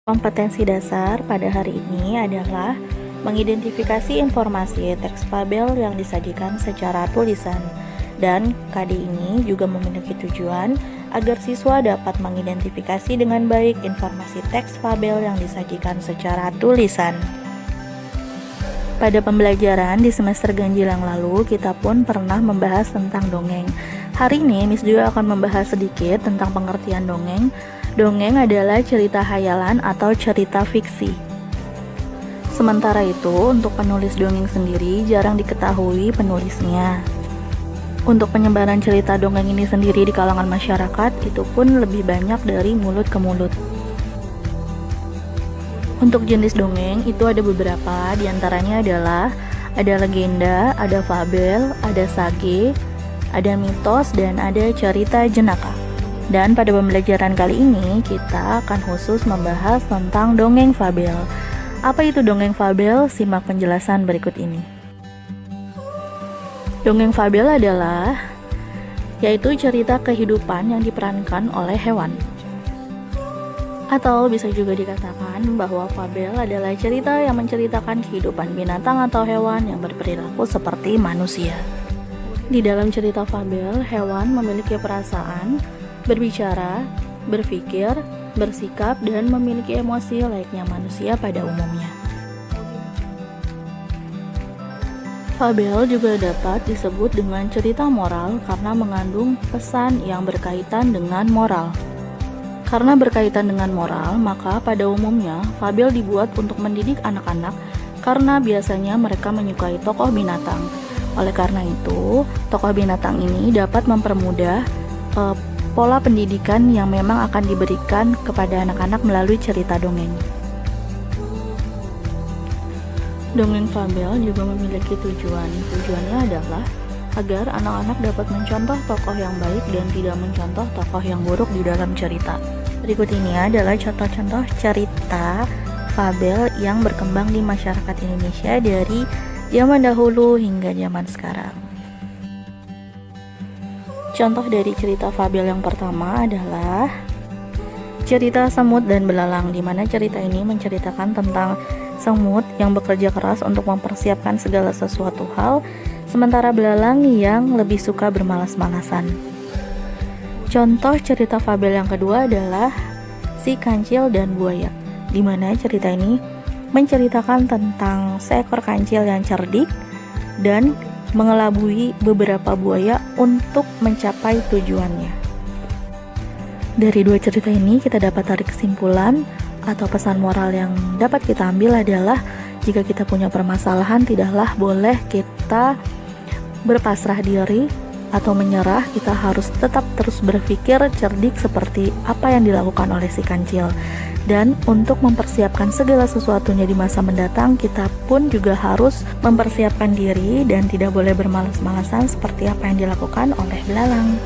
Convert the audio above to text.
Kompetensi dasar pada hari ini adalah mengidentifikasi informasi teks fabel yang disajikan secara tulisan, dan KD ini juga memiliki tujuan agar siswa dapat mengidentifikasi dengan baik informasi teks fabel yang disajikan secara tulisan. Pada pembelajaran di semester ganjil yang lalu, kita pun pernah membahas tentang dongeng. Hari ini Miss juga akan membahas sedikit tentang pengertian dongeng. Dongeng adalah cerita hayalan atau cerita fiksi. Sementara itu, untuk penulis dongeng sendiri jarang diketahui penulisnya. Untuk penyebaran cerita dongeng ini sendiri di kalangan masyarakat, itu pun lebih banyak dari mulut ke mulut. Untuk jenis dongeng itu ada beberapa, diantaranya adalah ada legenda, ada fabel, ada sage, ada mitos, dan ada cerita jenaka. Dan pada pembelajaran kali ini kita akan khusus membahas tentang dongeng fabel. Apa itu dongeng fabel? Simak penjelasan berikut ini. Dongeng fabel adalah yaitu cerita kehidupan yang diperankan oleh hewan. Atau bisa juga dikatakan bahwa fabel adalah cerita yang menceritakan kehidupan binatang atau hewan yang berperilaku seperti manusia. Di dalam cerita fabel, hewan memiliki perasaan, berbicara, berpikir, bersikap, dan memiliki emosi layaknya manusia pada umumnya. Fabel juga dapat disebut dengan cerita moral karena mengandung pesan yang berkaitan dengan moral. Karena berkaitan dengan moral, maka pada umumnya fabel dibuat untuk mendidik anak-anak karena biasanya mereka menyukai tokoh binatang. Oleh karena itu, tokoh binatang ini dapat mempermudah pola pendidikan yang memang akan diberikan kepada anak-anak melalui cerita dongeng. Dongeng fabel juga memiliki tujuan. Tujuannya adalah agar anak-anak dapat mencontoh tokoh yang baik dan tidak mencontoh tokoh yang buruk di dalam cerita. Berikut ini adalah contoh-contoh cerita fabel yang berkembang di masyarakat Indonesia dari zaman dahulu hingga zaman sekarang. Contoh dari cerita fabel yang pertama adalah cerita semut dan belalang, di mana cerita ini menceritakan tentang semut yang bekerja keras untuk mempersiapkan segala sesuatu hal, sementara belalang yang lebih suka bermalas-malasan. Contoh cerita fabel yang kedua adalah si kancil dan buaya, di mana cerita ini menceritakan tentang seekor kancil yang cerdik dan mengelabui beberapa buaya untuk mencapai tujuannya. Dari dua cerita ini kita dapat tarik kesimpulan atau pesan moral yang dapat kita ambil adalah jika kita punya permasalahan, tidaklah boleh kita berpasrah diri atau menyerah. Kita harus tetap terus berpikir cerdik seperti apa yang dilakukan oleh si kancil. Dan untuk mempersiapkan segala sesuatunya di masa mendatang, kita pun juga harus mempersiapkan diri dan tidak boleh bermalas-malasan seperti apa yang dilakukan oleh belalang.